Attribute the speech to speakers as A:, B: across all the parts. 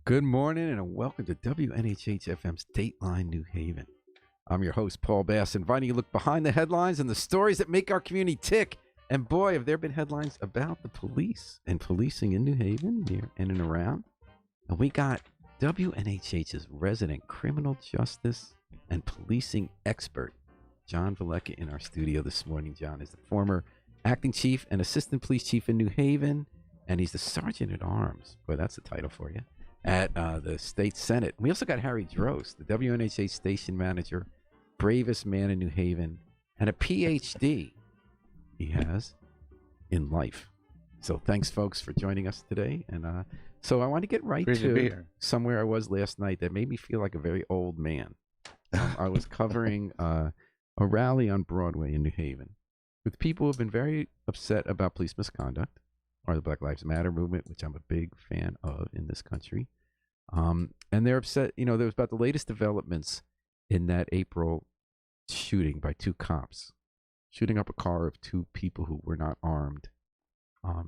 A: Good morning and welcome to WNHH FM's Dateline New Haven. I'm your host, Paul Bass, inviting you to look behind the headlines and the stories that make our community tick. And boy, have there been headlines about the police and policing in New Haven, here in and around. And we got WNHH's resident criminal justice and policing expert, John Velleca, in our studio this morning. John is the former acting chief and assistant police chief in New Haven, and he's the sergeant at arms. Boy, that's a title for you. At the state senate. We also got Harry Drost, the WNHA station manager, bravest man in New Haven, and a PhD he has in life. So thanks, folks, for joining us today. And so I want to get right to somewhere I was last night that made me feel like a very old man. I was covering a rally on Broadway in New Haven with people who have been very upset about police misconduct, or the Black Lives Matter movement, which I'm a big fan of in this country. And they're upset, there was about the latest developments in that April shooting by two cops, shooting up a car of two people who were not armed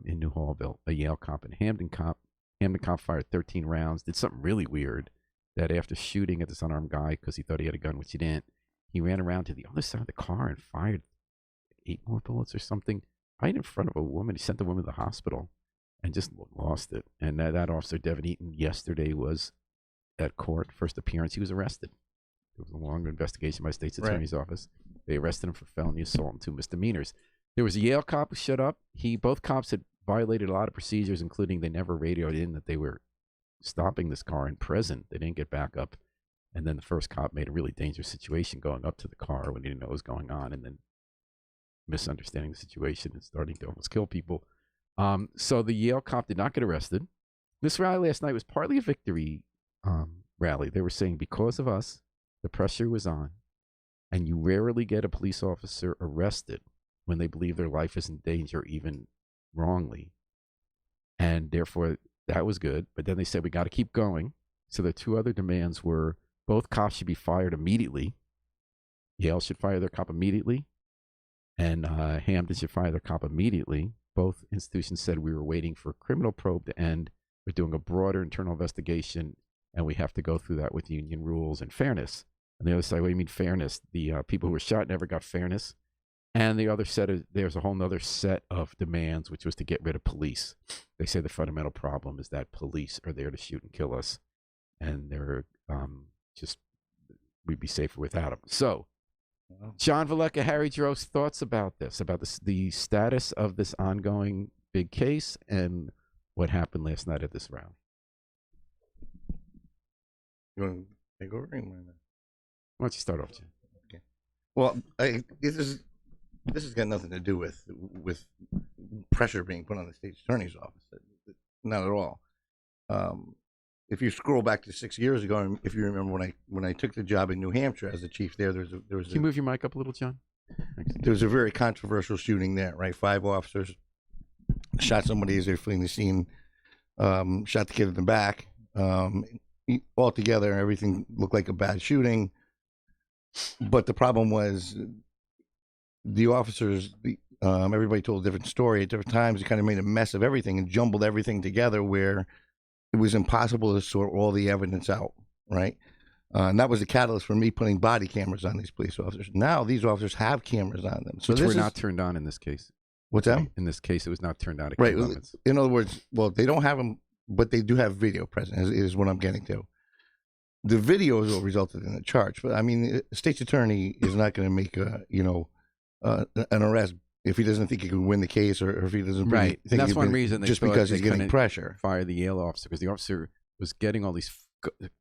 A: in New Hallville, a Yale cop and a Hamden cop. Hamden cop fired 13 rounds, did something really weird, that after shooting at this unarmed guy because he thought he had a gun, which he didn't, he ran around to the other side of the car and fired 8 more bullets or something right in front of a woman. He sent the woman to the hospital and just lost it. And that officer, Devin Eaton, yesterday was at court, first appearance. He was arrested. There was a long investigation by state's attorney's office. They arrested him for felony assault and 2 misdemeanors. There was a Yale cop who shut up. Both cops had violated a lot of procedures, including they never radioed in that they were stopping this car in present. They didn't get backup. And then the first cop made a really dangerous situation going up to the car when he didn't know what was going on, and then misunderstanding the situation and starting to almost kill people. So the Yale cop did not get arrested. This rally last night was partly a victory rally. They were saying because of us, the pressure was on, and you rarely get a police officer arrested when they believe their life is in danger, even wrongly. And therefore, that was good. But then they said, we got to keep going. So the 2 other demands were both cops should be fired immediately. Yale should fire their cop immediately. And Hamden should fire their cop immediately. Both institutions said we were waiting for a criminal probe to end. We're doing a broader internal investigation, and we have to go through that with union rules and fairness. And the other side, what do you mean fairness? The people who were shot never got fairness. And the other set of, there's a whole other set of demands, which was to get rid of police. They say the fundamental problem is that police are there to shoot and kill us, and they're we'd be safer without them. So, John Velleca, Harry Drost, thoughts about this, the status of this ongoing big case and what happened last night at this rally.
B: You want to take over?
A: Why don't you start off, John?
B: Okay. Well, this has got nothing to do with pressure being put on the state's attorney's office. Not at all. If you scroll back to 6 years ago, and if you remember when I took the job in New Hampshire as the chief there was
A: Can you move your mic up a little, John?
B: Thanks. There was a very controversial shooting there, right? 5 officers shot somebody as they were fleeing the scene, shot the kid in the back. Altogether, everything looked like a bad shooting. But the problem was the officers, everybody told a different story at different times. It kind of made a mess of everything and jumbled everything together where it was impossible to sort all the evidence out, right? And that was the catalyst for me putting body cameras on these police officers. Now these officers have cameras on them. So
A: which were not turned on in this case.
B: What's that?
A: In this case, it was not turned on.
B: Right. In other words, well, they don't have them, but they do have video present, is what I'm getting to. The video is what resulted in the charge. But I mean, the state's attorney is not going to make an arrest if he doesn't think he can win the case, or if he doesn't
A: think
B: and
A: that's one reason they
B: just because he's getting pressure.
A: Fire the Yale officer because the officer was getting all these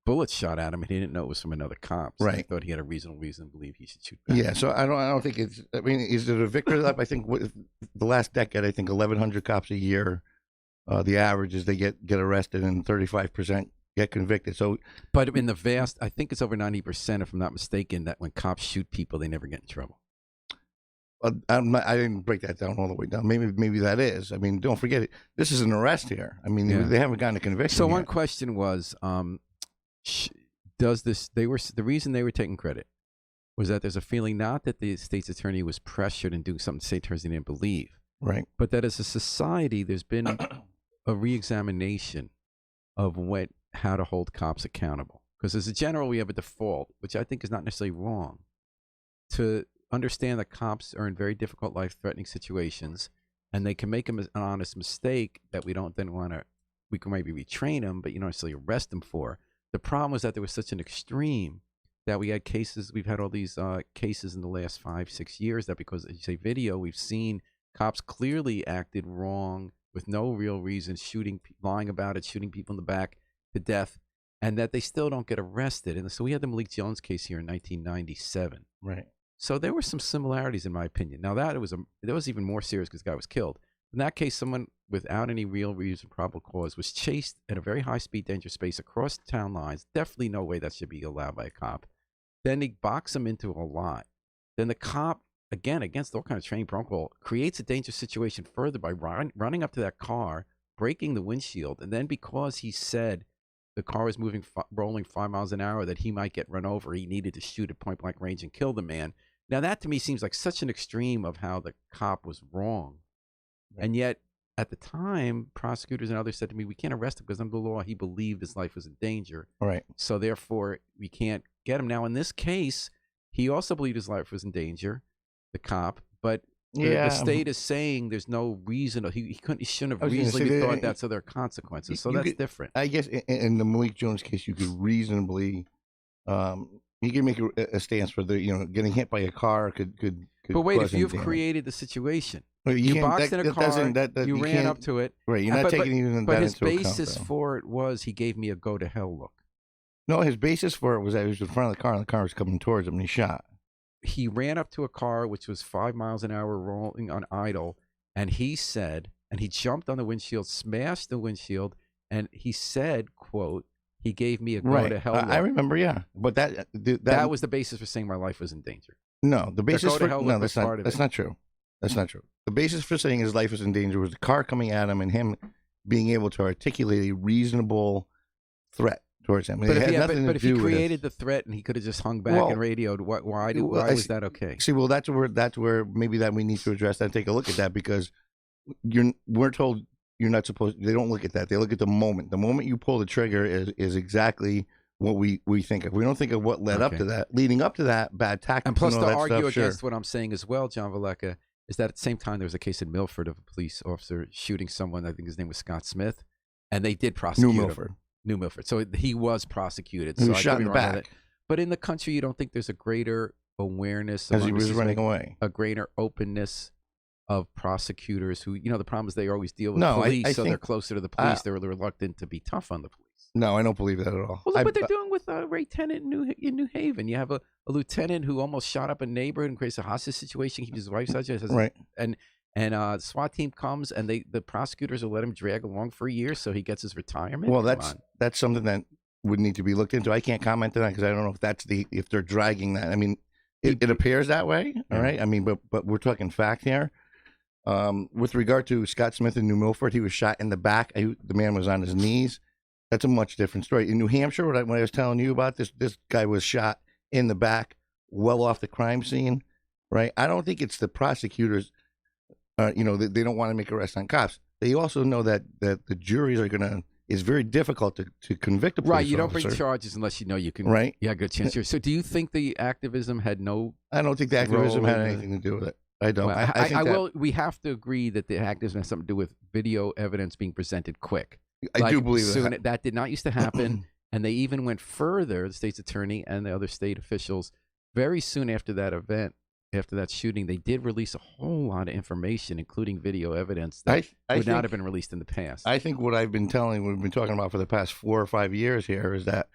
A: bullets shot at him, and he didn't know it was from another cop. So
B: right.
A: He thought he had a reasonable reason to believe he should shoot back.
B: Yeah. So I don't think it's. I mean, is it a victory lap? I think the last decade, I think 1,100 cops a year. The average is they get arrested, and 35% get convicted. So,
A: but in the vast, I think it's over 90%, if I'm not mistaken, that when cops shoot people, they never get in trouble.
B: I didn't break that down all the way down. Maybe that is. I mean, don't forget it. This is an arrest here. I mean, they haven't gotten a conviction.
A: So
B: yet.
A: One question was, does this? The reason they were taking credit was that there's a feeling not that the state's attorney was pressured and doing something the state attorney didn't believe,
B: right?
A: But that as a society, there's been a reexamination of how to hold cops accountable. Because as a general, we have a default, which I think is not necessarily wrong, to understand that cops are in very difficult, life-threatening situations, and they can make an honest mistake that we don't then want to. We can maybe retrain them, but you don't necessarily arrest them for. The problem was that there was such an extreme that we had cases. We've had all these cases in the last 5-6 years that, because, as you say, video, we've seen cops clearly acted wrong with no real reason, lying about it, shooting people in the back to death, and that they still don't get arrested. And so we had the Malik Jones case here in 1997.
B: Right.
A: So there were some similarities, in my opinion. Now that was even more serious because the guy was killed. In that case, someone without any real reason, probable cause, was chased at a very high-speed, dangerous pace across town lines. Definitely no way that should be allowed by a cop. Then they box him into a lot. Then the cop, again, against all kinds of training protocol, creates a dangerous situation further by running up to that car, breaking the windshield, and then because he said the car was rolling 5 miles an hour, that he might get run over, he needed to shoot at point-blank range and kill the man. Now, that to me seems like such an extreme of how the cop was wrong. Right. And yet, at the time, prosecutors and others said to me, we can't arrest him because under the law, he believed his life was in danger.
B: Right.
A: So therefore, we can't get him. Now, in this case, he also believed his life was in danger, the cop, but the state is saying there's no reason. He shouldn't have reasonably thought that, so there are consequences. So that's different.
B: I guess in the Malik Jones case, you could reasonably, you can make a stance for getting hit by a car could
A: but wait, if you've created the situation, you boxed in a car, you ran up to it.
B: Right, you're not taking even that into account.
A: But his basis for it was he gave me a go-to-hell look.
B: No, his basis for it was that he was in front of the car, and the car was coming towards him, and he shot.
A: He ran up to a car which was 5 miles an hour rolling on idle, and he jumped on the windshield, smashed the windshield, and he said, quote, he gave me a go-to-hell look.
B: I remember, yeah. But that
A: was the basis for saying my life was in danger.
B: No, the basis for that's not true. That's not true. The basis for saying his life was in danger was the car coming at him and him being able to articulate a reasonable threat towards him.
A: But if he created the threat and he could have just hung back and radioed, why was that okay?
B: See, well, that's where maybe that we need to address that and take a look at that, because we're told you're not supposed. They don't look at that. They look at the moment. The moment you pull the trigger is exactly what we think of. We don't think of what led up to that, leading up to that, bad tactics.
A: And plus,
B: and
A: to
B: all
A: argue
B: that stuff,
A: against what I'm saying as well, John Velleca, is that at the same time there was a case in Milford of a police officer shooting someone. I think his name was Scott Smith, and they did prosecute him. New Milford. So he was prosecuted.
B: He was shot in the back.
A: But in the country, you don't think there's a greater awareness
B: as he was running away,
A: a greater openness of prosecutors who, the problem is they always deal with police, I think, they're closer to the police. They're reluctant to be tough on the police.
B: No, I don't believe that at all.
A: Well, look what they're doing with Ray Tennant in New Haven. You have a lieutenant who almost shot up a neighborhood and creates a hostage situation. Keeps his wife such as
B: right.
A: And the SWAT team comes and the prosecutors will let him drag along for a year so he gets his retirement.
B: Well, that's something that would need to be looked into. I can't comment on that because I don't know if they're dragging that. I mean, it appears that way. All right. I mean, but we're talking fact here. With regard to Scott Smith in New Milford, he was shot in the back. The man was on his knees. That's a much different story. In New Hampshire, when I was telling you about this guy was shot in the back, well off the crime scene, right? I don't think it's the prosecutors, they don't want to make arrests on cops. They also know that the juries it's very difficult to convict a police officer.
A: You don't bring charges unless you know you can.
B: Right.
A: Yeah, good chance. So do you think the activism had no
B: I don't think the activism had anything to do with it. I don't.
A: Well, we have to agree that the activism has something to do with video evidence being presented quick.
B: I do believe that.
A: That did not used to happen, and they even went further, the state's attorney and the other state officials, very soon after that event, after that shooting, they did release a whole lot of information, including video evidence that would not have been released in the past.
B: I think what we've been talking about for the past 4 or 5 years here is that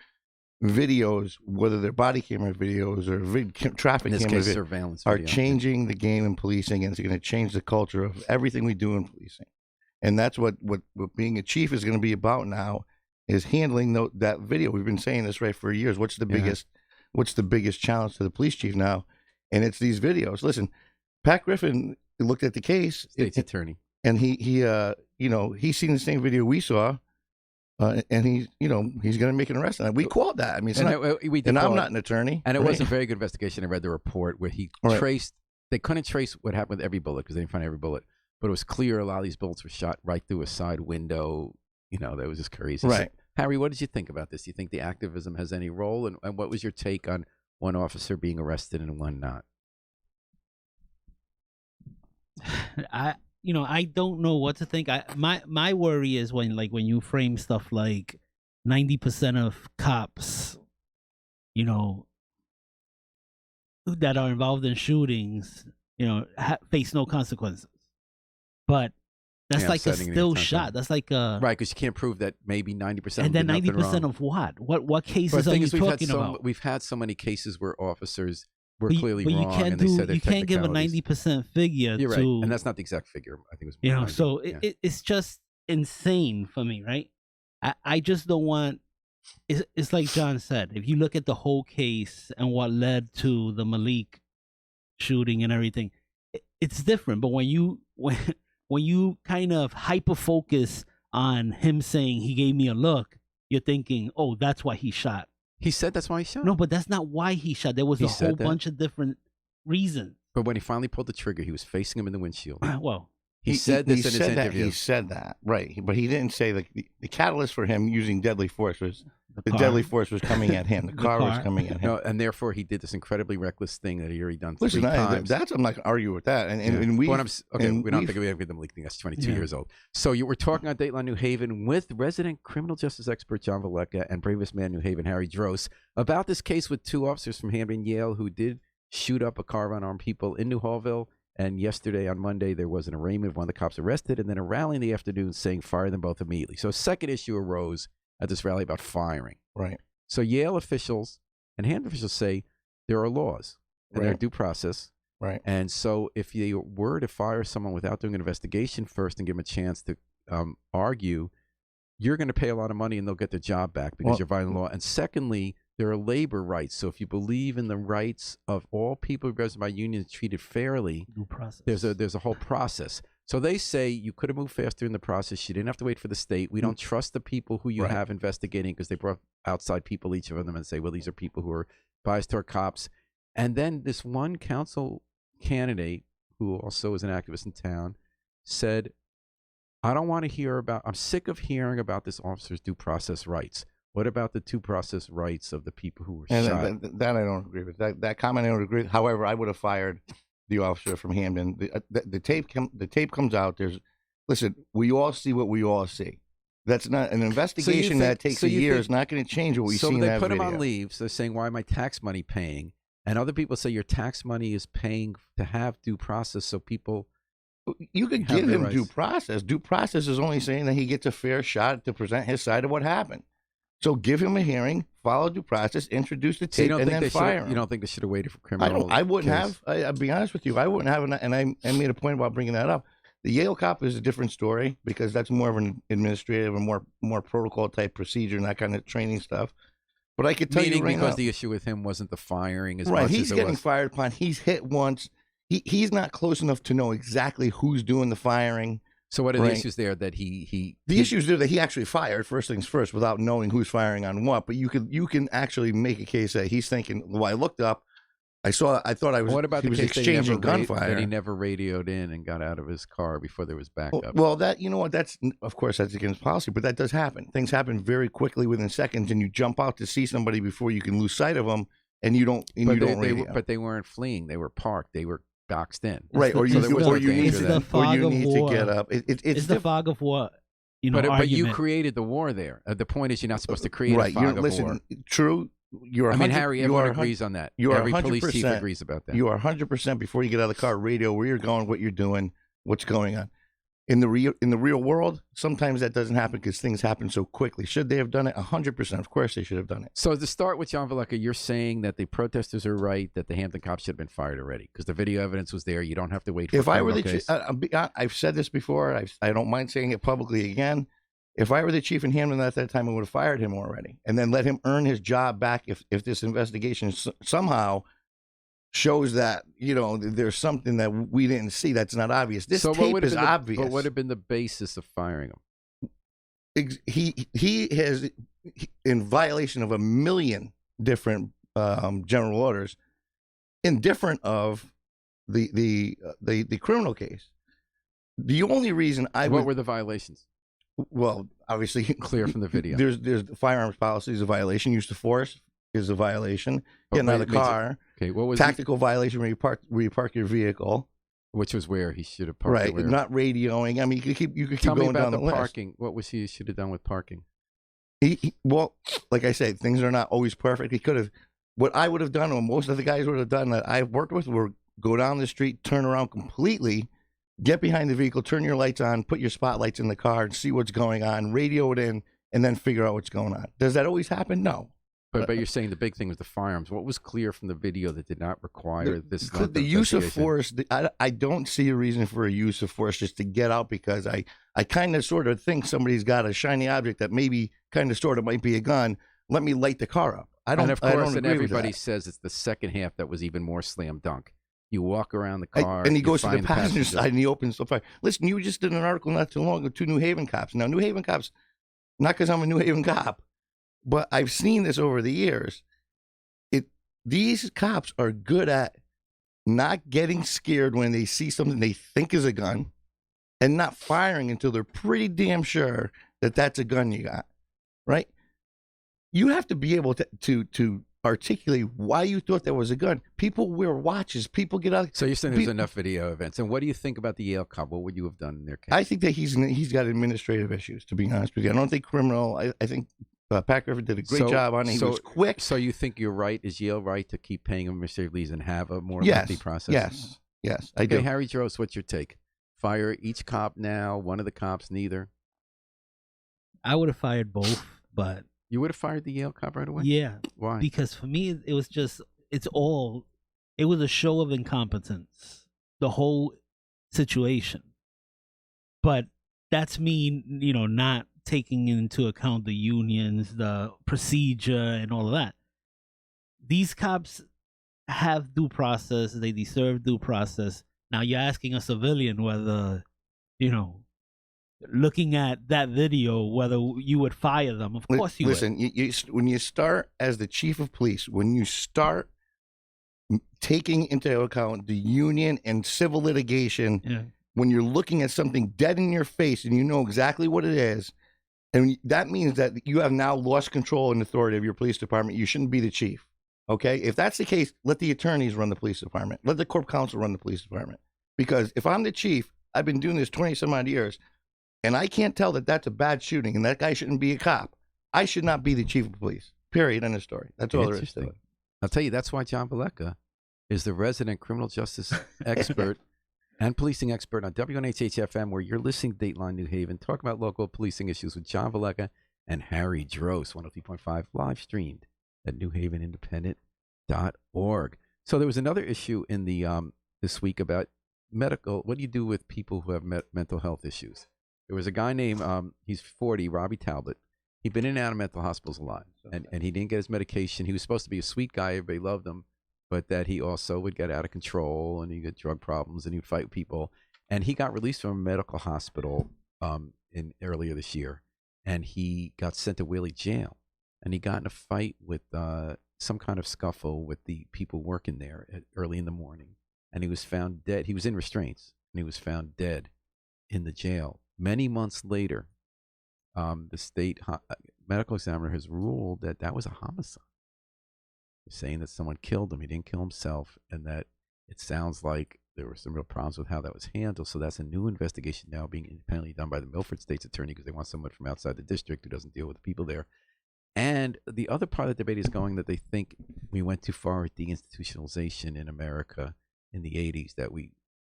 B: videos, whether they're body camera videos or traffic camera videos,
A: surveillance
B: are changing the game in policing, and it's going to change the culture of everything we do in policing. And that's what being a chief is going to be about now, is handling that video. We've been saying this for years. What's the biggest challenge to the police chief now? And it's these videos. Listen, Pat Griffin looked at the case,
A: state's attorney,
B: and he's seen the same video we saw, and he's going to make an arrest on it. We called that. I mean, I'm not an attorney,
A: and it was a very good investigation. I read the report where he traced. They couldn't trace what happened with every bullet because they didn't find every bullet. But it was clear a lot of these bullets were shot right through a side window. That was just crazy.
B: Right.
A: Harry, what did you think about this? Do you think the activism has any role? And what was your take on one officer being arrested and one not?
C: I don't know what to think. My worry is when you frame stuff like 90% of cops, that are involved in shootings, face no consequences. But that's like a still shot. That's like a
A: right, because you can't prove that maybe 90%.
C: And then 90% of what? What cases are you talking about?
A: We've had so many cases where officers were
C: but
A: clearly
C: but
A: wrong, and they said
C: you can't give a 90% figure.
A: You're
C: to,
A: right, and that's not the exact figure. I think it was.
C: So it's just insane for me, right? I just don't want. It's like John said. If you look at the whole case and what led to the Malik shooting and everything, it's different. But when you kind of hyper focus on him saying he gave me a look, you're thinking, oh, that's why he shot.
A: He said that's why he shot?
C: No, but that's not why he shot. There was a whole bunch of different reasons.
A: But when he finally pulled the trigger, he was facing him in the windshield.
C: Well,
A: he said this in his interview.
B: He said that, right. But he didn't say the catalyst for him using deadly force was the deadly force was coming at him. The car was coming at him.
A: No, and therefore he did this incredibly reckless thing that he already done three
B: Listen,
A: times.
B: I'm not going to argue with that. And we...
A: we don't think we have the Malik thing. That's 22 years old. So we're talking on Dateline New Haven with resident criminal justice expert John Velleca and bravest man New Haven, Harry Dross, about this case with two officers from Hamden, Yale, who did shoot up a car of unarmed people in New Hallville. And yesterday, on Monday, there was an arraignment of one of the cops arrested, and then a rally in the afternoon saying fire them both immediately. So a second issue arose at this rally about firing.
B: Right.
A: So Yale officials and Hamden officials say there are laws and there are due process.
B: Right.
A: And so if you were to fire someone without doing an investigation first and give them a chance to argue, you're going to pay a lot of money and they'll get their job back because you're violating the law. And secondly, there are labor rights. So if you believe in the rights of all people represented by unions treated fairly,
C: due process.
A: There's a whole process. So they say you could have moved faster in the process. You didn't have to wait for the state. We don't trust the people who you have investigating because they brought outside people, each of them, and say, well, these are people who are biased toward cops. And then this one council candidate, who also is an activist in town, said, I'm sick of hearing about this officer's due process rights. What about the due process rights of the people who were shot?
B: That I don't agree with. That comment I don't agree with. However, I would have fired the officer from Hamden. The tape comes out. Listen, we all see what we all see. That's not an investigation that takes a year. Is not going to change what we see in that video.
A: So they put him on leave. So they're saying, why am I tax money paying? And other people say your tax money is paying to have due process so people...
B: You could give him due process. Due process is only saying that he gets a fair shot to present his side of what happened. So give him a hearing, follow due process, introduce the tape, and then fire him.
A: You don't think they should have waited for criminal?
B: I wouldn't have. I'll be honest with you. I wouldn't have. And I made a point about bringing that up. The Yale cop is a different story because that's more of an administrative and more protocol type procedure and that kind of training stuff. But I could tell you right
A: because
B: now,
A: the issue with him wasn't the firing as
B: much
A: as
B: he's getting fired upon. He's hit once. He's not close enough to know exactly who's doing the firing.
A: So what are the issues there that the
B: issues there that he actually fired, first things first, without knowing who's firing on what? But you can actually make a case that he's thinking, well, I looked up, I thought I was.
A: What about
B: he
A: the
B: was
A: case
B: exchanging gunfire?
A: That he never radioed in and got out of his car before there was backup.
B: Well, that, you know what? That's, of course, that's against policy, but that does happen. Things happen very quickly within seconds, and you jump out to see somebody before you can lose sight of them, and you don't.
A: But they weren't fleeing; they were parked. They were boxed in.
B: Right, or you need to get up.
C: It's the fog of war.
A: But you created the war there. The point is, you're not supposed to create a fog of war.
B: True.
A: Harry, everyone agrees on that. Every police chief agrees about that.
B: You are 100% before you get out of the car, radio where you're going, what you're doing, what's going on. In the real world, sometimes that doesn't happen because things happen so quickly. Should they have done it? 100%. Of course they should have done it.
A: So to start with, John Velleca, you're saying that the protesters are right, that the Hampton cops should have been fired already because the video evidence was there. You don't have to wait for
B: if I were the chief, I've said this before. I don't mind saying it publicly again. If I were the chief in Hampton at that time, I would have fired him already and then let him earn his job back if this investigation somehow shows that, there's something that we didn't see that's not obvious. This tape is obvious.
A: But what would have been the basis of firing him?
B: He has, in violation of 1 million different general orders, indifferent of the criminal case. The only reason
A: what were the violations?
B: Well, obviously,
A: Clear from the video.
B: There's firearms policy is a violation. Use of force is a violation.
A: But
B: Getting out of the
A: wait,
B: car.
A: Okay, what was
B: Tactical violation where you park your vehicle.
A: which was where he should have parked.
B: Right,
A: it where?
B: not radioing. I mean, you could keep
A: Tell me
B: going
A: about
B: down
A: the
B: the list.
A: parking. What was he should have done with parking?
B: Well, like I said, things are not always perfect. He could have. What I would have done, or most of the guys would have done that I've worked with, were go down the street, turn around completely, get behind the vehicle, turn your lights on, put your spotlights in the car, and see what's going on, radio it in, and then figure out what's going on. Does that always happen? No.
A: But you're saying the big thing was the firearms. What was clear from the video that did not require this?
B: The use of force. I don't see a reason for a use of force just to get out, because I kind of sort of think somebody's got a shiny object that maybe kind of sort of might be a gun. Let me light the car up. I don't.
A: And of course,
B: I don't agree with
A: everybody
B: that.
A: says it's the second half that was even more slam dunk. You walk around the car,
B: and he
A: you
B: goes to the
A: find
B: passenger side and he opens the fire. Listen, you just did an article not too long ago, 2 New Haven cops. Now, New Haven cops, not because I'm a New Haven cop, but I've seen this over the years. These cops are good at not getting scared when they see something they think is a gun and not firing until they're pretty damn sure that that's a gun you got, right? You have to be able to articulate why you thought that was a gun. People wear watches. People get out.
A: So you're saying there's enough video events. And what do you think about the Yale cop? What would you have done in their case?
B: I think that he's got administrative issues, to be honest with you. I don't think criminal. I think Pat Griffin did a great job on it. He was quick.
A: So you think you're right? Is Yale right to keep paying him administrative leaves and have a more lengthy process?
B: Yes, I do.
A: Okay, Harry Drost, what's your take? Fire each cop now, one of the cops, neither?
C: I would have fired both, but
A: You would have fired the Yale cop right away?
C: yeah,
A: Why?
C: because for me it was just it was a show of incompetence, the whole situation. But that's me, not taking into account the unions, the procedure, and all of that. These cops have due process. They deserve due process. Now you're asking a civilian whether, looking at that video, whether you would fire them. Of course you would.
B: Listen, when you start as the chief of police, when you start taking into account the union and civil litigation,
C: Yeah.
B: when you're looking at something dead in your face and you know exactly what it is, and that means that you have now lost control and authority of your police department. You shouldn't be the chief. Okay? If that's the case, let the attorneys run the police department. Let the corp counsel run the police department. Because if I'm the chief, I've been doing this 20 some odd years, and I can't tell that that's a bad shooting and that guy shouldn't be a cop. I should not be the chief of police. Period. End of story. That's all there is to it.
A: I'll tell you, that's why John Velleca is the resident criminal justice expert and policing expert on WNHH-FM, where you're listening to Dateline New Haven. Talk about local policing issues with John Velleca and Harry Drost, 103.5, live streamed at newhavenindependent.org. So there was another issue in the this week about medical. What do you do with people who have mental health issues? There was a guy named, he's 40, Robbie Talbot. He'd been in and out of mental hospitals a lot, and he didn't get his medication. He was supposed to be a sweet guy. Everybody loved him. But that he also would get out of control, and he got drug problems, and he'd fight people. And he got released from a medical hospital in earlier this year, and he got sent to Whaley Jail. And he got in a fight with some kind of scuffle with the people working there early in the morning. And he was found dead. He was in restraints, and he was found dead in the jail. Many months later, the state medical examiner has ruled that that was a homicide. Saying that someone killed him. He didn't kill himself, and that it sounds like there were some real problems with how that was handled. So that's a new investigation now being independently done by the Milford State's attorney, because they want someone from outside the district who doesn't deal with the people there. And the other part of the debate is going that they think we went too far with deinstitutionalization in America in the 80s, that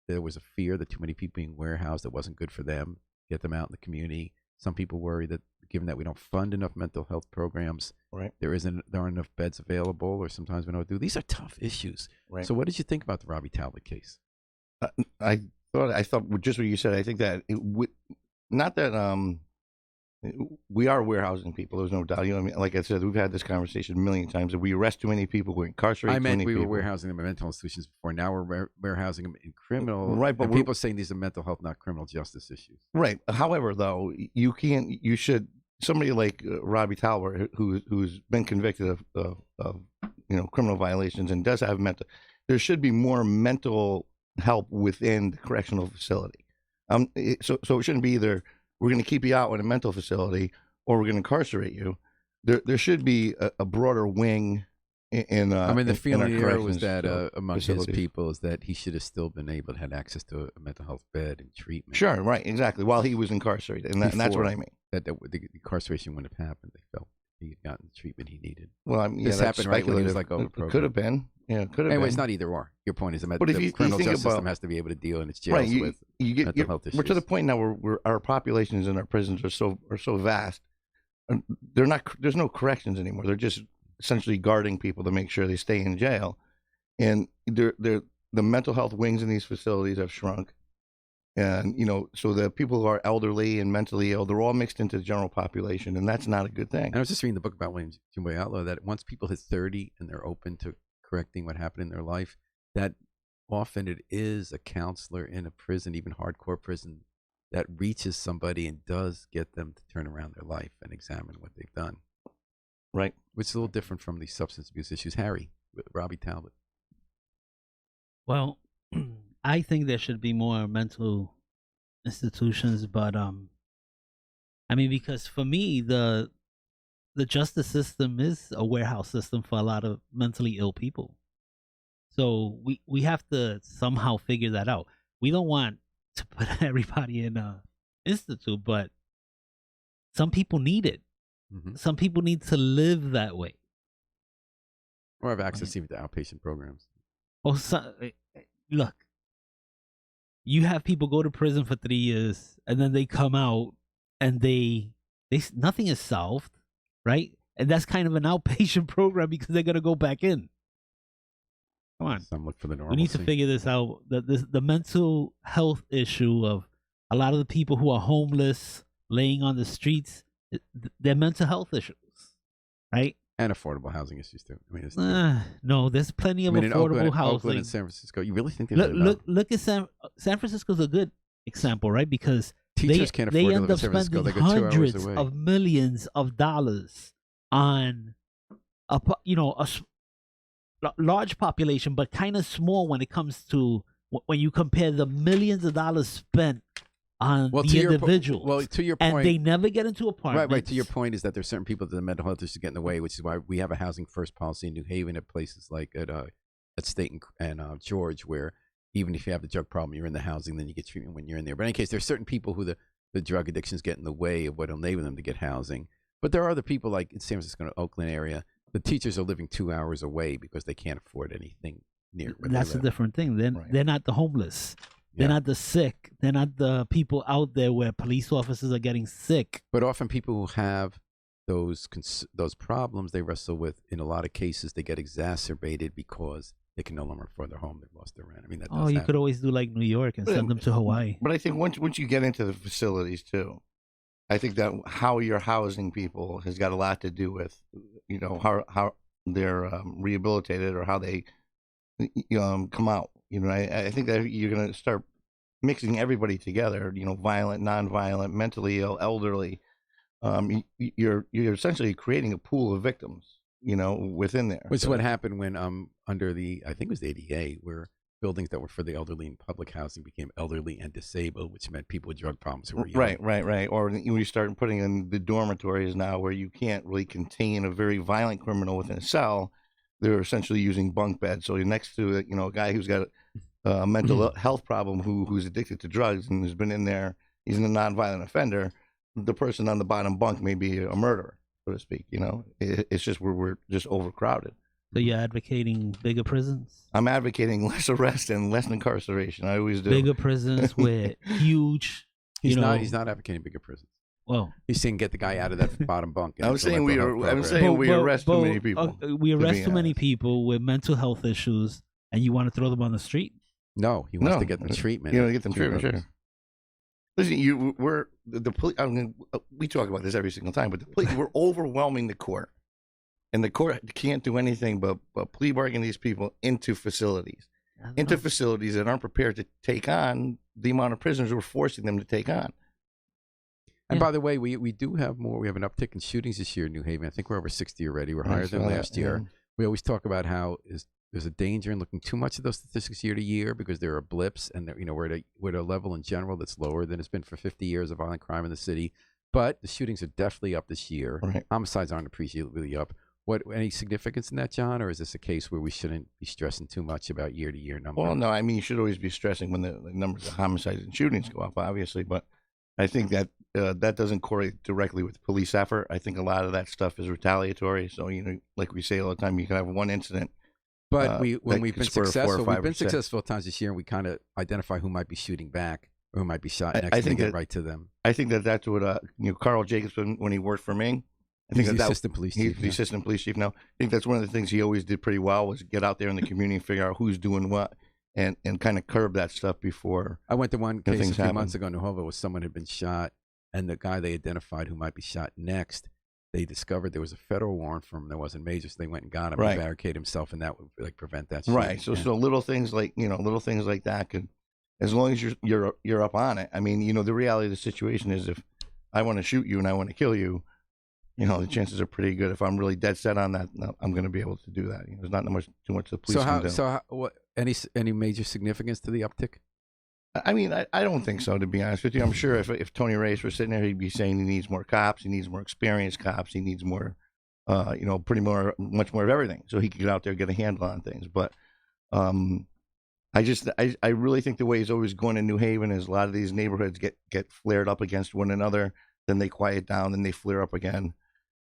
A: there was a fear that too many people being warehoused that wasn't good for them, get them out in the community. Some people worry that given that we don't fund enough mental health programs,
B: right,
A: there aren't enough beds available, or sometimes we don't do. These are tough issues.
B: Right.
A: So what did you think about the Robbie Talbot case?
B: I thought just what you said. I think that not that we are warehousing people. There's no doubt. Like I said, we've had this conversation a million times. That we arrest too many people, we incarcerate too many people.
A: We were warehousing them in mental institutions before. Now we're warehousing them in criminal.
B: Right, but
A: people are saying these are mental health, not criminal justice issues.
B: Right. However, though, you should. Somebody like Robbie Talbot, who's been convicted of criminal violations and does have mental, there should be more mental help within the correctional facility. So it shouldn't be either we're going to keep you out in a mental facility, or we're going to incarcerate you. There should be a broader wing.
A: I mean, the feeling here was
B: corrections
A: that among his
B: facilities.
A: people is that he should have still been able to have access to a mental health bed and treatment.
B: Sure, right, exactly. While he was incarcerated, and that's what I mean.
A: That the incarceration wouldn't have happened. They felt he had gotten the treatment he needed.
B: Well, I mean,
A: This
B: that's
A: happened right when he was,
B: speculative.
A: like,
B: It could have been. Yeah, it could have
A: Anyway,
B: been.
A: it's not either or. Your point is
B: But if
A: the
B: you
A: criminal
B: think
A: justice
B: about-
A: system has to be able to deal in its jails
B: right,
A: with mental health issues.
B: we're to the point now where our populations in our prisons are so vast. And there's no corrections anymore. They're just essentially guarding people to make sure they stay in jail, and the mental health wings in these facilities have shrunk, and so the people who are elderly and mentally ill, they're all mixed into the general population, and that's not a good thing.
A: And I was just reading the book about William Jimboy Outlaw that once people hit 30 and they're open to correcting what happened in their life, that often it is a counselor in a prison, even hardcore prison, that reaches somebody and does get them to turn around their life and examine what they've done.
B: Right.
A: Which is a little different from the substance abuse issues. Harry, with Robbie Talbot.
C: Well, I think there should be more mental institutions, but I mean, because for me, the justice system is a warehouse system for a lot of mentally ill people. So we have to somehow figure that out. We don't want to put everybody in a institute, but some people need it.
A: Mm-hmm.
C: Some people need to live that way.
A: Or have access even to outpatient programs.
C: Oh, look, you have people go to prison for 3 years and then they come out and they nothing is solved, right? And that's kind of an outpatient program because they're gonna go back in. Come on,
A: Some look for the
C: we
A: normalcy.
C: need to figure this out. The mental health issue of a lot of the people who are homeless, laying on the streets, they're mental health issues, right?
A: And affordable housing issues too. I mean, it's
C: No, there's plenty of
A: I mean, in
C: affordable
A: Oakland
C: housing.
A: and San Francisco, you really think
C: Look at San Francisco's a good example, right? Because
A: teachers can't
C: they
A: afford to
C: end
A: live in
C: up
A: San Francisco?
C: spending
A: They go 2 hours
C: hundreds
A: away.
C: of millions of dollars on a large population, but kind of small when it comes to when you compare the millions of dollars spent on
A: Well,
C: the
A: to your
C: individuals.
A: well, to your point,
C: and they never get into apartments.
A: right. To your point is that there's certain people that the mental health issues get in the way, which is why we have a housing first policy in New Haven at places like at State and George, where even if you have the drug problem, you're in the housing, then you get treatment when you're in there. But in any case, there's certain people who the drug addictions get in the way of what enable them to get housing. But there are other people like in San Francisco and Oakland area, the teachers are living 2 hours away because they can't afford anything near where
C: That's
A: they
C: a
A: live.
C: different thing. They're not the homeless. They're
A: Yeah.
C: not the sick. They're not the people out there where police officers are getting sick.
A: But often people who have those problems they wrestle with, in a lot of cases, they get exacerbated because they can no longer afford their home. They've lost their rent. I mean, that does
C: You
A: happen.
C: could always do like New York and
B: But-
C: send them to Hawaii.
B: But I think once you get into the facilities too, I think that how you're housing people has got a lot to do with, how they're rehabilitated or how they come out. I think that you're going to start mixing everybody together. Violent, nonviolent, mentally ill, elderly. You're essentially creating a pool of victims. Within there.
A: Which is what happened when under I think it was the ADA, where buildings that were for the elderly in public housing became elderly and disabled, which meant people with drug problems who were young.
B: Right. Or when you start putting in the dormitories now, where you can't really contain a very violent criminal within a cell, they're essentially using bunk beds. So you're next to a guy who's got a mental health problem who's addicted to drugs and has been in there. He's a nonviolent offender. The person on the bottom bunk may be a murderer, so to speak. It's just we're just overcrowded.
C: So you're advocating bigger prisons?
B: I'm advocating less arrest and less incarceration. I always do.
C: Bigger prisons with huge.
A: He's not advocating bigger prisons.
C: Well,
A: He's saying get the guy out of that bottom bunk.
B: I'm saying we arrest too many people.
C: We arrest too many
B: honest.
C: people with mental health issues, and you want to throw them on the street?
A: No, he wants to get them treatment.
B: Get them treatment. Sure. Listen, the police. I mean, we talk about this every single time, but the police we're overwhelming the court, and the court can't do anything but plea bargain these people into facilities that aren't prepared to take on the amount of prisoners we're forcing them to take on.
A: And by the way, we do have more. We have an uptick in shootings this year in New Haven. I think we're over 60 already. We're higher than last year.
B: Yeah.
A: We always talk about how there's a danger in looking too much at those statistics year to year because there are blips, and we're at a level in general that's lower than it's been for 50 years of violent crime in the city. But the shootings are definitely up this year.
B: Right.
A: Homicides aren't appreciably up. Any significance in that, John, or is this a case where we shouldn't be stressing too much about year to year numbers?
B: Well, no, I mean, you should always be stressing when the numbers of homicides and shootings go up, obviously, but I think that that doesn't correlate directly with police effort. I think a lot of that stuff is retaliatory. So, like we say all the time, you can have one incident.
A: But when we've been successful, we've been
B: 5%.
A: successful at times this year, and we kind of identify who might be shooting back or who might be shot next,
B: I
A: and
B: think
A: get
B: that-
A: right to them.
B: I think that's what Carl Jacobson, when he worked for Ming, I
A: He's
B: think
A: the
B: that
A: assistant police
B: he's
A: chief.
B: the assistant police chief now. I think that's one of the things he always did pretty well was get out there in the community and figure out who's doing what and kind of curb that stuff before.
A: I went to one case a
B: things
A: few
B: happen.
A: months ago in New Hova where someone had been shot, and the guy they identified who might be shot next, they discovered there was a federal warrant for him that wasn't major, so they went and got him
B: Right.
A: and barricade himself, and that would prevent that shooting.
B: Right. So
A: Yeah.
B: so little things like that could, as long as you're up on it. I mean, the reality of the situation is if I want to shoot you and I want to kill you, the chances are pretty good. If I'm really dead set on that, no, I'm going to be able to do that. There's not too much the police can do.
A: What any major significance to the uptick?
B: I mean, I don't think so, to be honest with you. I'm sure if Tony Reyes were sitting there, he'd be saying he needs more cops, he needs more experienced cops, he needs more, much more of everything, so he could get out there and get a handle on things. But I really think the way he's always going in New Haven is a lot of these neighborhoods get flared up against one another, then they quiet down, then they flare up again,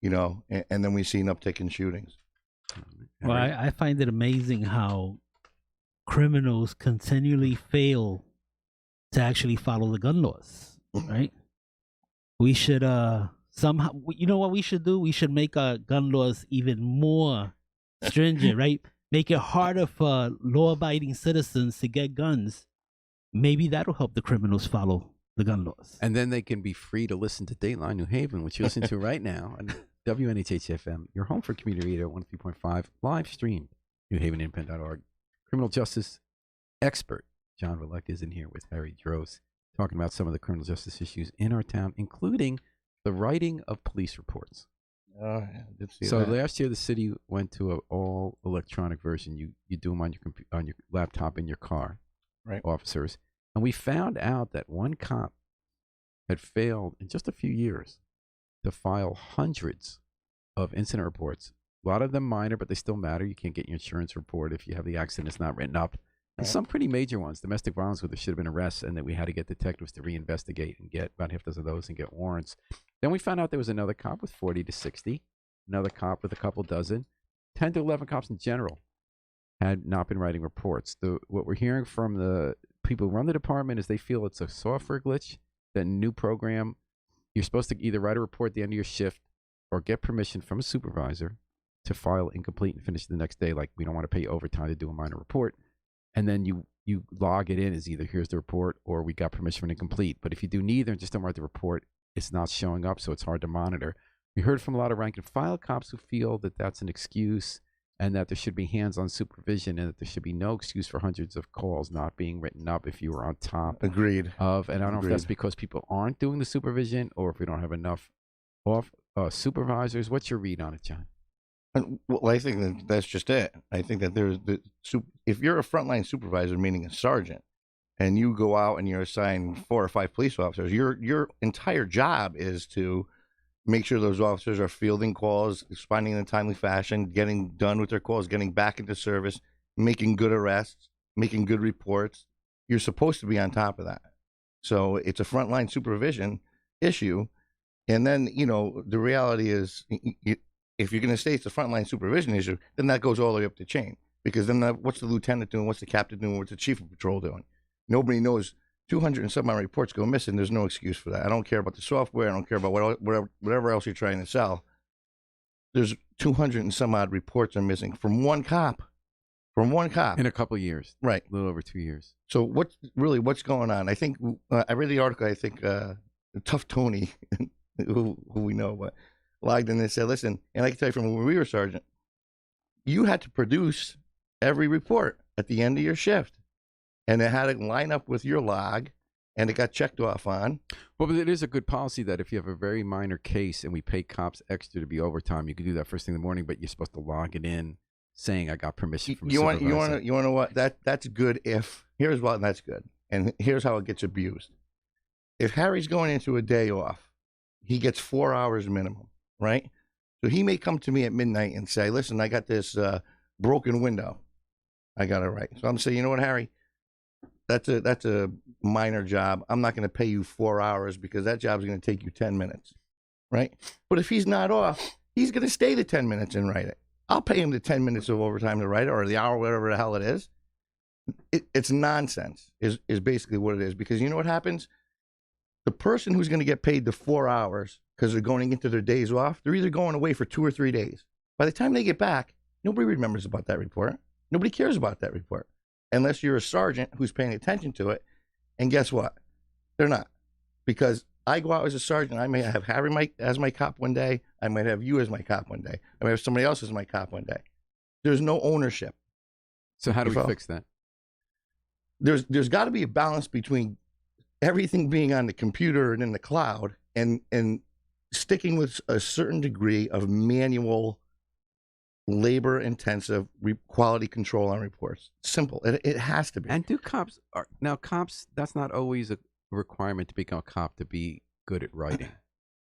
B: and then we see an uptick in shootings.
C: Well, I find it amazing how criminals continually fail to actually follow the gun laws, right? We should somehow, what we should do? We should make gun laws even more stringent, right? Make it harder for law-abiding citizens to get guns. Maybe that'll help the criminals follow the gun laws.
A: And then they can be free to listen to Dateline New Haven, which you're listening to right now on WNHH-FM, your home for community radio 103.5, live streamed, newhavenindependent.org. Criminal justice expert John Velleca is in here with Harry Droz, talking about some of the criminal justice issues in our town, including the writing of police reports.
B: Oh, yeah, I did see
A: So
B: that.
A: last year, the city went to an all electronic version. You do them on your laptop in your car,
B: Right.
A: officers. And we found out that one cop had failed in just a few years to file hundreds of incident reports. A lot of them minor, but they still matter. You can't get your insurance report if you have the accident. It's not written up. And
B: Right.
A: some pretty major ones, domestic violence, where there should have been arrests, and that we had to get detectives to reinvestigate and get about half a dozen of those and get warrants. Then we found out there was another cop with 40 to 60, another cop with a couple dozen, 10 to 11 cops in general had not been writing reports. What we're hearing from the people who run the department is they feel it's a software glitch, that new program, you're supposed to either write a report at the end of your shift or get permission from a supervisor to file incomplete and finish the next day. Like, we don't want to pay you overtime to do a minor report. And then you log it in as either here's the report or we got permission for an incomplete. But if you do neither and just don't write the report, it's not showing up, so it's hard to monitor. We heard from a lot of rank and file cops who feel that that's an excuse and that there should be hands-on supervision and that there should be no excuse for hundreds of calls not being written up if you were on top
B: Agreed.
A: of. And I don't know if that's
B: Agreed.
A: because people aren't doing the supervision or if we don't have enough supervisors. What's your read on it, John?
B: Well, I think that's just it. I think that if you're a frontline supervisor, meaning a sergeant, and you go out and you're assigned 4 or 5 police officers, your entire job is to make sure those officers are fielding calls, responding in a timely fashion, getting done with their calls, getting back into service, making good arrests, making good reports. You're supposed to be on top of that. So it's a frontline supervision issue. And then, the reality is, if you're going to say it's a frontline supervision issue, then that goes all the way up the chain. Because then what's the lieutenant doing? What's the captain doing? What's the chief of patrol doing? Nobody knows. 200 and some odd reports go missing. There's no excuse for that. I don't care about the software. I don't care about whatever else you're trying to sell. There's 200 and some odd reports are missing from one cop. From one cop.
A: In a couple of years.
B: Right.
A: A little over 2 years.
B: So what's going on? I think I read the article. I think Tough Tony, who we know, logged in and said, "Listen," and I can tell you from when we were sergeant, you had to produce every report at the end of your shift, and it had to line up with your log, and it got checked off on.
A: Well, but it is a good policy that if you have a very minor case and we pay cops extra to be overtime, you can do that first thing in the morning, but you're supposed to log it in saying I got permission from
B: You want
A: supervisor.
B: you want to know what that's good if here's what that's good, and here's how it gets abused. If Harry's going into a day off, he gets 4 hours minimum, right? So he may come to me at midnight and say, "Listen, I got this broken window. I got it right." So I'm saying, you know what, Harry? That's a minor job. I'm not going to pay you 4 hours because that job's going to take you 10 minutes, right? But if he's not off, he's going to stay the 10 minutes and write it. I'll pay him the 10 minutes of overtime to write it, or the hour, whatever the hell it is. It's nonsense is basically what it is, because you know what happens? The person who's going to get paid the 4 hours because they're going into their days off, they're either going away for 2 or 3 days. By the time they get back, nobody remembers about that report. Nobody cares about that report unless you're a sergeant who's paying attention to it. And guess what? They're not. Because I go out as a sergeant, I may have Harry as my cop one day. I might have you as my cop one day. I might have somebody else as my cop one day. There's no ownership.
A: So how do we fix that?
B: There's got to be a balance between everything being on the computer and in the cloud, and sticking with a certain degree of manual, labor-intensive quality control on reports. Simple. It has to be.
A: And do cops cops? That's not always a requirement to become a cop to be good at writing.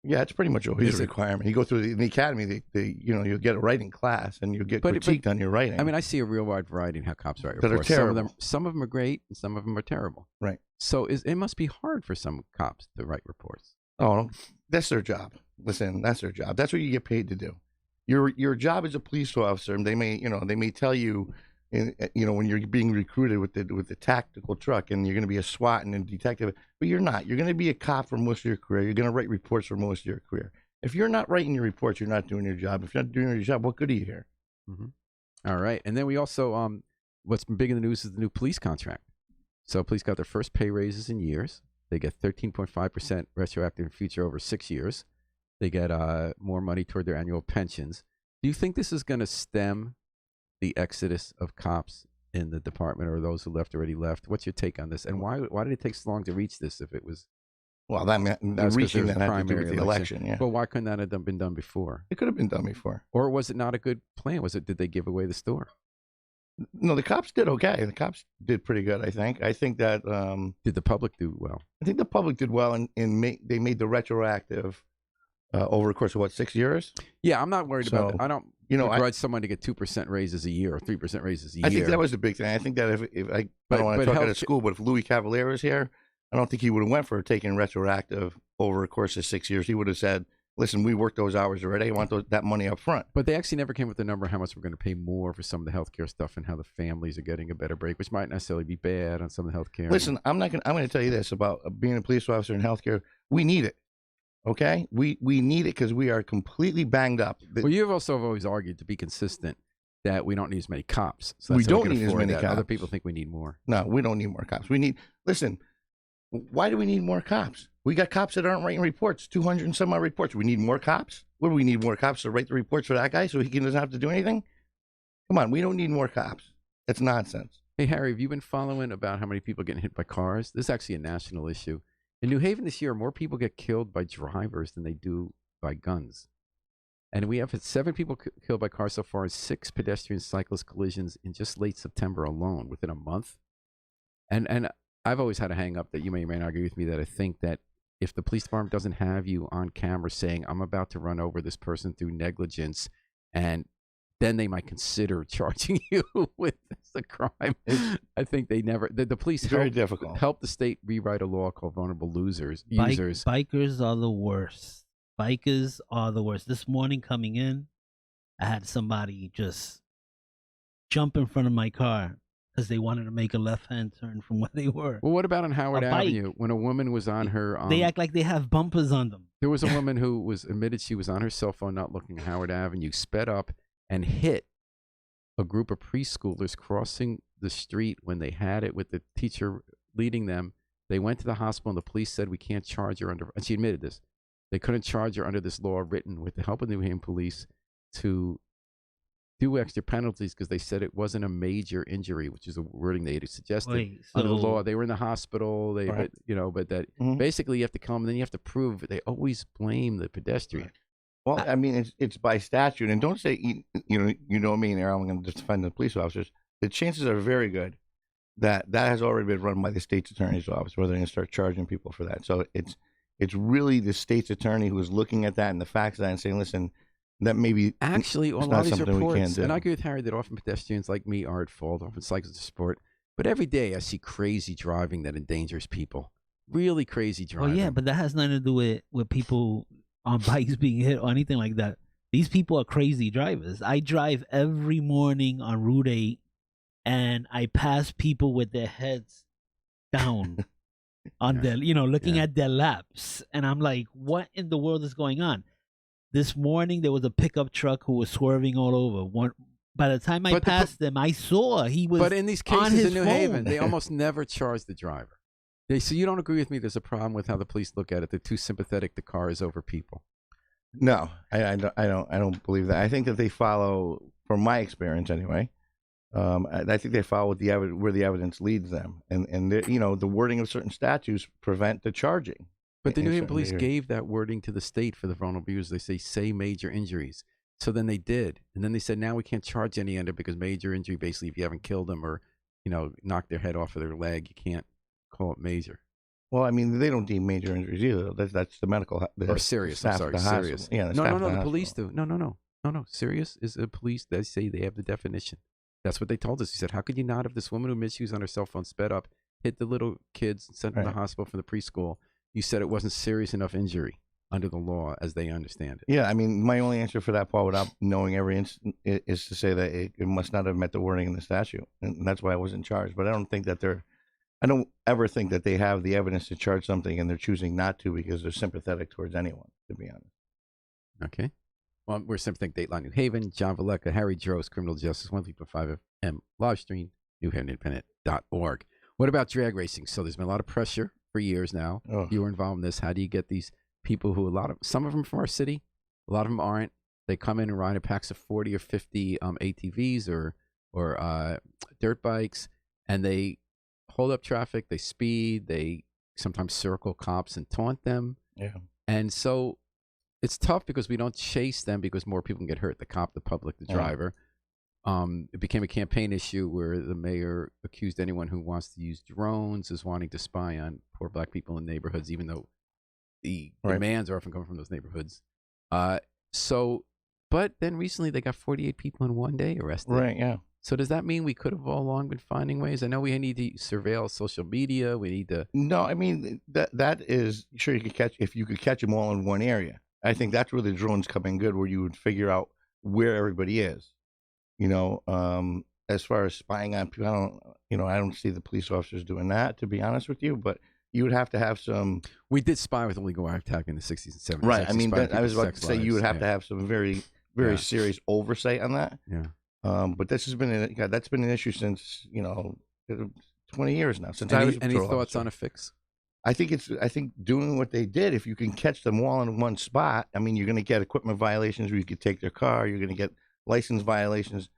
B: Yeah, it's pretty much always a requirement. You go through in the academy, you'll get a writing class and you'll get critiqued on your writing.
A: I mean, I see a real wide variety in how cops write
B: that
A: reports.
B: are terrible.
A: Some of them are great, and some of them are terrible.
B: Right.
A: So it must be hard for some cops to write reports.
B: Oh, that's their job. Listen, that's their job. That's what you get paid to do. Your job as a police officer, and they may tell you, when you're being recruited with the tactical truck, and you're going to be a SWAT and a detective, but you're not. You're going to be a cop for most of your career. You're going to write reports for most of your career. If you're not writing your reports, you're not doing your job. If you're not doing your job, what good are you here?
A: Mm-hmm. All right, and then we also what's been big in the news is the new police contract. So police got their first pay raises in years. They get 13.5% retroactive in future over 6 years. They get more money toward their annual pensions. Do you think this is going to stem the exodus of cops in the department, or those who left already left? What's your take on this? And why did it take so long to reach this if it was...
B: Well, reaching that had to do with the election, yeah.
A: But why couldn't that have been done before?
B: It could have been done before.
A: Or was it not a good plan? Did they give away the store?
B: No, the cops did okay. The cops did pretty good, I think. I think that...
A: did the public do well?
B: I think the public did well, and they made the retroactive over the course of, 6 years?
A: Yeah, I'm not worried about it. I don't begrudge someone to get 2% raises a year or 3% raises a year.
B: I think that was the big thing. I think that if I don't want to talk out of school, but if Louis Cavalier was here, I don't think he would have went for taking retroactive over a course of 6 years. He would have said, listen, we worked those hours already. I want that money up front.
A: But they actually never came with the number how much we're going to pay more for some of the healthcare stuff and how the families are getting a better break, which might necessarily be bad on some of the healthcare.
B: Listen, I'm going to tell you this about being a police officer in healthcare. We need it. Okay? We need it because we are completely banged up.
A: Well, you've also always argued, to be consistent, that we don't need as many cops. So
B: we don't need as many cops.
A: Other people think we need more.
B: No, we don't need more cops. Listen, why do we need more cops? We got cops that aren't writing reports, 200 and some odd reports. We need more cops? What do we need more cops to write the reports for that guy so he doesn't have to do anything? Come on, we don't need more cops. That's nonsense.
A: Hey, Harry, have you been following about how many people are getting hit by cars? This is actually a national issue. In New Haven this year, more people get killed by drivers than they do by guns. And we have had 7 people killed by cars so far, and 6 pedestrian cyclist collisions in just late September alone, within a month. And I've always had a hang up that you may or may not agree with me, that I think that if the police department doesn't have you on camera saying, I'm about to run over this person through negligence, and then they might consider charging you with a crime. I think they never. The police help the state rewrite a law called vulnerable users.
C: Bikers are the worst. Bikers are the worst. This morning coming in, I had somebody just jump in front of my car because they wanted to make a left-hand turn from where they were.
A: Well, what about on Howard Avenue when a woman was on her...
C: they act like they have bumpers on them.
A: There was a woman who was admitted she was on her cell phone not looking at Howard Avenue, sped up and hit a group of preschoolers crossing the street when they had it with the teacher leading them. They went to the hospital and the police said, we can't charge her under... And she admitted this. They couldn't charge her under this law written with the help of the New Haven police to do extra penalties because they said it wasn't a major injury, which is a wording they had suggested under the law. They were in the hospital, but that basically you have to come and then you have to prove they always blame the pedestrian.
B: Right. Well, I mean, it's by statute, and don't say you know me, and I'm going to defend the police officers. The chances are very good that has already been run by the state's attorney's office, where they're going to start charging people for that. So it's really the state's attorney who is looking at that and the facts of that and saying, listen, that maybe
A: Actually, on
B: it's
A: a lot
B: not
A: of these
B: something we can
A: reports,
B: do.
A: and I agree with Harry that often pedestrians like me are at fault, often cyclists are sport. But every day I see crazy driving that endangers people. Really crazy
C: Oh
A: driving.
C: yeah, but that has nothing to do with people on bikes being hit or anything like that. These people are crazy drivers. I drive every morning on Route 8, and I pass people with their heads down on
A: Yeah.
C: their, looking
A: Yeah.
C: at their laps, and I'm like, what in the world is going on? This morning there was a pickup truck who was swerving all over. By the time I
A: But
C: passed them, I saw he was.
A: But in these
C: on
A: cases
C: his
A: in New
C: phone.
A: Haven, they almost never charge the driver. So you don't agree with me? There's a problem with how the police look at it. They're too sympathetic to cars over people.
B: No, I don't believe that. I think that they follow, from my experience anyway. I think they follow where the evidence leads them, and the wording of certain statutes prevent the charging.
A: But the
B: in
A: New Haven
B: certain
A: police
B: areas.
A: gave that wording to the state for the vulnerable users. They say major injuries. So then they did. And then they said, now we can't charge any under because major injury, basically, if you haven't killed them or, knocked their head off of their leg, you can't call it major.
B: Well, I mean, they don't deem major injuries either. That's the medical
A: Or serious. I'm
B: staff
A: sorry,
B: at the
A: serious.
B: hospital. Yeah,
A: No,
B: staff at
A: the
B: the
A: police
B: hospital.
A: do. No. Serious is a police. They say they have the definition. That's what they told us. He said, how could you not, if this woman who misused on her cell phone sped up, hit the little kids and sent them to the hospital from the preschool? You said it wasn't serious enough injury under the law as they understand it.
B: Yeah, I mean, my only answer for that, Paul, without knowing every instant, is to say that it must not have met the wording in the statute, and that's why I wasn't charged. But I don't ever think that they have the evidence to charge something, and they're choosing not to because they're sympathetic towards anyone, to be honest.
A: Okay. Well, we're Sympathetic Dateline New Haven. John Velleca, Harry Drost, Criminal Justice, 135 FM, live stream, newhavenindependent.org. What about drag racing? So there's been a lot of pressure for years now.
B: Oh.
A: You were involved in this. How do you get these people who some of them from our city, a lot of them aren't. They come in and ride in packs of 40 or 50 ATVs or dirt bikes, and they hold up traffic, they speed, they sometimes circle cops and taunt them.
B: Yeah.
A: And so it's tough because we don't chase them because more people can get hurt, the cop, the public, the driver. It became a campaign issue where the mayor accused anyone who wants to use drones as wanting to spy on poor black people in neighborhoods, even though the demands are often coming from those neighborhoods. But then recently they got 48 people in one day arrested.
B: Right, yeah.
A: So does that mean we could have all along been finding ways? I know we need to surveil social media. We need to.
B: No, I mean, that is, sure, if you could catch them all in one area. I think that's where the drones come in good, where you would figure out where everybody is. As far as spying on people, I don't see the police officers doing that, to be honest with you, but you would have to have some.
A: We did spy with illegal wiretap in the 60s and 70s.
B: Right. I mean, I was about to say you would have to have some very, very serious oversight on that.
A: Yeah.
B: But this has been that's been an issue since 20 years now. Since I was
A: any thoughts
B: officer.
A: on a fix?
B: I think doing what they did, if you can catch them all in one spot, I mean, you're going to get equipment violations where you could take their car. You're going to get license violations.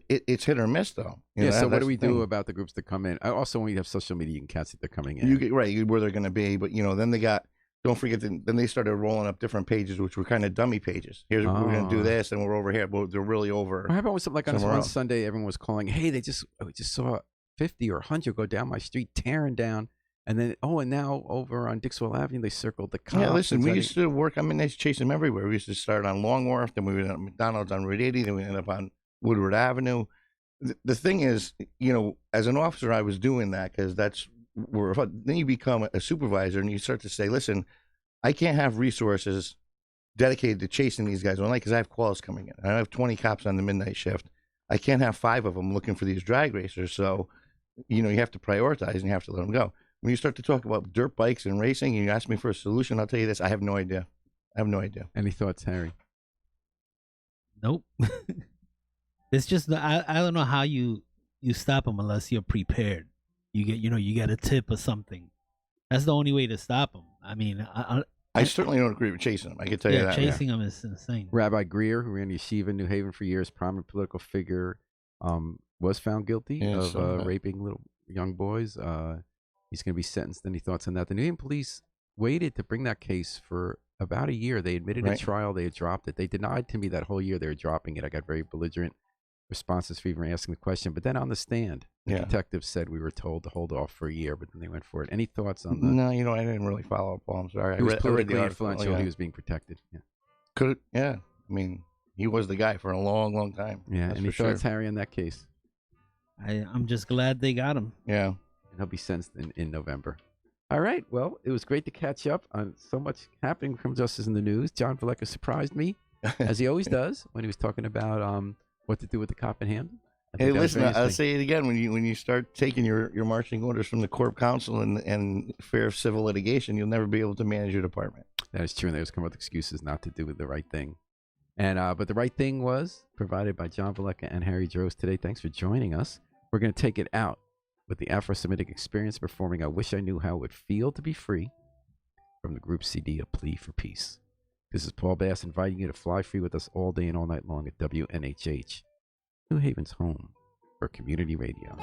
B: It's hit or miss, though.
A: So what do we do about the groups that come in? Also, when you have social media, you can catch that they're coming in.
B: You get where they're going to be, but then they got. Don't forget, then they started rolling up different pages, which were kind of dummy pages. We're going to do this, and we're over here, but they're really over.
A: How about something like on
B: one
A: Sunday, everyone was calling, hey, we just saw 50 or 100 go down my street, tearing down. And then, and now over on Dixwell Avenue, they circled the cops.
B: Yeah, listen, we used to work. I mean, they used to chase them everywhere. We used to start on Long Wharf, then we went on McDonald's on Route 80, then we ended up on Woodward Avenue. The thing is, as an officer, I was doing that because that's where. Then you become a supervisor and you start to say, listen, I can't have resources dedicated to chasing these guys all night because I have calls coming in. I have 20 cops on the midnight shift. I can't have 5 of them looking for these drag racers. So, you have to prioritize and you have to let them go. When you start to talk about dirt bikes and racing and you ask me for a solution, I'll tell you this, I have no idea.
A: Any thoughts, Harry?
C: Nope. It's just I don't know how you stop them unless you're prepared. You get a tip or something. That's the only way to stop them. I mean,
B: I certainly don't agree with chasing them. I can tell you that.
C: Chasing them is insane.
A: Rabbi Greer, who ran Yeshiva in New Haven for years, prominent political figure, was found guilty of raping little young boys. He's going to be sentenced. Any thoughts on that? The New Haven police waited to bring that case for about a year. They admitted
B: Right.
A: at trial they had dropped it. They denied to me that whole year they were dropping it. I got very belligerent responses for even asking the question. But then on the stand, the
B: Yeah.
A: detective said we were told to hold off for a year, but then they went for it. Any thoughts on the?
B: No, I didn't really follow up. Paul, I'm sorry.
A: He was
B: I read the
A: politically
B: article.
A: influential.
B: Yeah.
A: He was being protected. Yeah.
B: Yeah. I mean, he was the guy for a long, long time.
A: Yeah.
B: That's
A: Any
B: for
A: thoughts,
B: sure.
A: Harry, on that case?
C: I'm just glad they got him.
B: Yeah.
A: And he'll be sentenced in November. All right. Well, it was great to catch up on so much happening from Justice in the News. John Velleca surprised me, as he always does, when he was talking about what to do with the cop in hand.
B: Hey, listen, I'll say it again. When you start taking your marching orders from the Corp Council and fair civil litigation, you'll never be able to manage your department.
A: That is true. And they always come up with excuses not to do the right thing. And but the right thing was provided by John Velleca and Harry Drost today. Thanks for joining us. We're going to take it out with the Afro-Semitic Experience performing I Wish I Knew How It Would Feel to Be Free from the group CD, A Plea for Peace. This is Paul Bass inviting you to fly free with us all day and all night long at WNHH, New Haven's home for community radio.